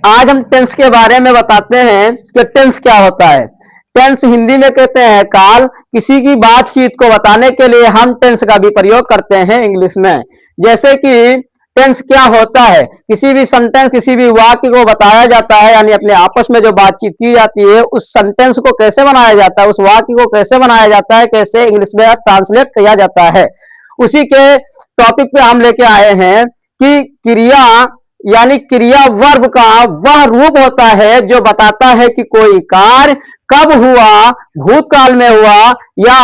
आज हम टेंस के बारे में बताते हैं कि टेंस क्या होता है। टेंस हिंदी में कहते हैं काल। किसी की बातचीत को बताने के लिए हम टेंस का भी प्रयोग करते हैं इंग्लिश में। जैसे कि टेंस क्या होता है, किसी भी सेंटेंस, किसी भी वाक्य को बताया जाता है, यानी अपने आपस में जो बातचीत की जाती है उस सेंटेंस को कैसे बनाया जाता है, उस वाक्य को कैसे बनाया जाता है, कैसे इंग्लिश में ट्रांसलेट किया जाता है, उसी के टॉपिक पे हम लेके आए हैं कि क्रिया यानी क्रिया वर्ब का वह रूप होता है जो बताता है कि कोई कार्य कब हुआ, भूतकाल में हुआ या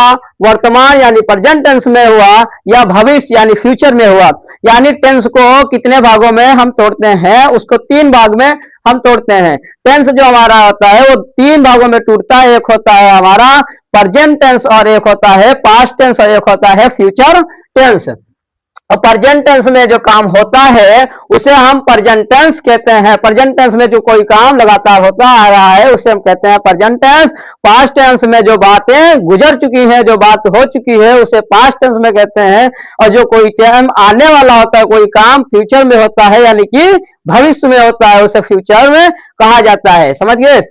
वर्तमान यानी प्रेजेंट टेंस में हुआ या भविष्य यानी फ्यूचर में हुआ। यानी टेंस को कितने भागों में हम तोड़ते हैं, उसको 3 भाग में हम तोड़ते हैं। टेंस जो हमारा होता है वो 3 भागों में टूटता है। एक होता है हमारा प्रेजेंट टेंस और एक होता है पास्ट टेंस और एक होता है फ्यूचर टेंस। और प्रेजेंट टेंस में जो काम होता है उसे हम प्रेजेंट टेंस कहते हैं। प्रेजेंट टेंस में जो कोई काम लगातार होता आ रहा है उसे हम कहते हैं प्रेजेंट टेंस। पास्ट टेंस में जो बातें गुजर चुकी हैं, जो बात हो चुकी है, उसे पास्ट टेंस में कहते हैं। और जो कोई टाइम आने वाला होता है, कोई काम फ्यूचर में होता है यानी कि भविष्य में होता है, उसे फ्यूचर में कहा जाता है। समझ गए?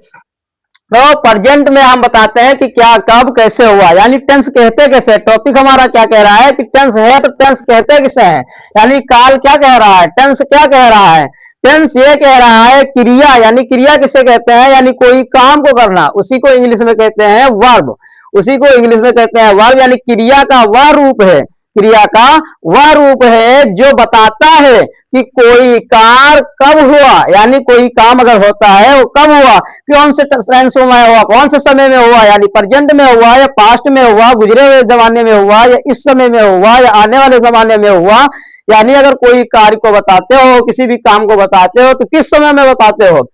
तो प्रेजेंट में हम बताते हैं कि क्या कब कैसे हुआ, यानी टेंस कहते कैसे। टॉपिक हमारा क्या कह रहा है कि टेंस है तो टेंस कहते किसे हैं, यानी काल क्या कह रहा है, टेंस क्या कह रहा है। टेंस ये कह रहा है क्रिया, यानी क्रिया किसे कहते हैं, यानी कोई काम को करना, उसी को इंग्लिश में कहते हैं वर्ब। उसी को इंग्लिश में कहते हैं वर्ब, यानी क्रिया का वह रूप है, क्रिया का वह रूप है जो बताता है कि कोई कार्य कब हुआ, यानी कोई काम अगर होता है वो कब हुआ, कौन से टेंस में हुआ, कौन से समय में हुआ, यानी प्रेजेंट में हुआ या पास्ट में हुआ, गुजरे हुए जमाने में हुआ या इस समय में हुआ या आने वाले जमाने में हुआ। यानी अगर कोई कार्य को बताते हो, किसी भी काम को बताते हो तो किस समय में बताते हो।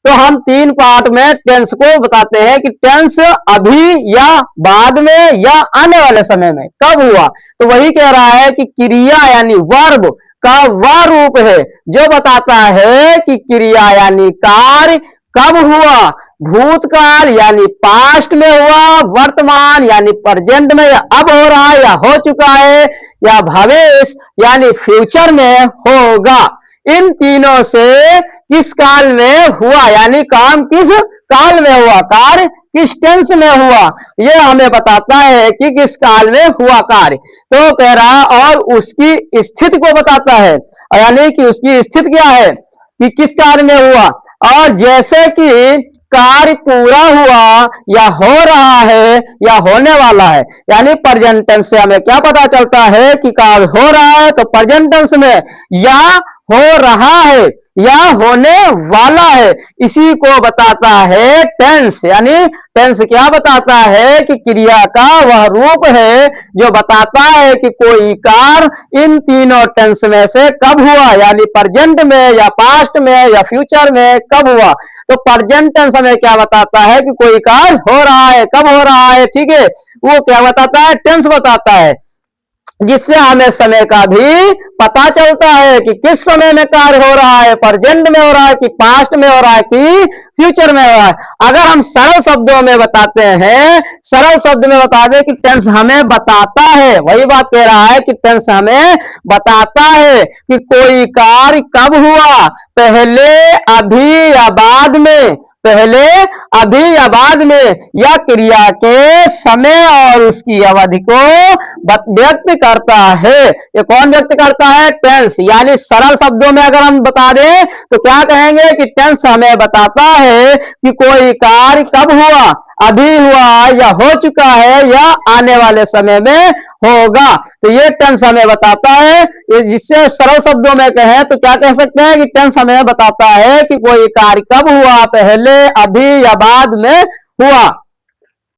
तो हम 3 पार्ट में टेंस को बताते हैं कि टेंस अभी या बाद में या आने वाले समय में कब हुआ। तो वही कह रहा है कि क्रिया यानी वर्ब का वह रूप है जो बताता है कि क्रिया यानी कार्य कब हुआ, भूतकाल यानी पास्ट में हुआ, वर्तमान यानी प्रेजेंट में या अब हो रहा है या हो चुका है, या भविष्य यानी फ्यूचर में होगा। इन तीनों से किस काल में हुआ, यानी काम किस काल में हुआ, कार्य किस टेंस में हुआ, यह हमें बताता है कि किस काल में हुआ कार्य। तो कह रहा और उसकी स्थिति को बताता है, यानी कि उसकी स्थिति क्या है कि किस कार्य में हुआ। और जैसे कि कार्य पूरा हुआ या हो रहा है या होने वाला है, यानी प्रेजेंट टेंस से हमें क्या पता चलता है कि कार्य हो रहा है तो प्रेजेंट टेंस में, या हो रहा है या होने वाला है, इसी को बताता है टेंस। यानी टेंस क्या बताता है कि क्रिया का वह रूप है जो बताता है कि कोई कार्य इन तीनों टेंस में से कब हुआ, यानी प्रेजेंट में या पास्ट में या फ्यूचर में कब हुआ। तो प्रेजेंट टेंस हमें क्या बताता है कि कोई कार्य हो रहा है, कब हो रहा है, ठीक है, वो क्या बताता है, टेंस बताता है, जिससे हमें समय का भी पता चलता है कि किस समय में कार्य हो रहा है, प्रेजेंट में हो रहा है कि पास्ट में हो रहा है कि फ्यूचर में हो रहा है। अगर हम सरल शब्दों में बताते हैं, सरल शब्द में बता दें कि टेंस हमें बताता है, वही बात कह रहा है कि टेंस हमें बताता है कि कोई कार्य कब हुआ, पहले, अभी या बाद में, पहले, अभी या बाद में, या क्रिया के समय और उसकी अवधि को व्यक्त करता है। ये कौन व्यक्त करता है, टेंस। यानी सरल शब्दों में अगर हम बता दें तो क्या कहेंगे कि टेंस हमें बताता है कि कोई कार्य कब हुआ, अभी हुआ या हो चुका है या आने वाले समय में होगा। तो ये टेंस हमें बताता है। जिससे सरल शब्दों में कहें तो क्या कह सकते हैं कि टेंस हमें बताता है कि कोई कार्य कब हुआ, पहले, अभी या बाद में हुआ।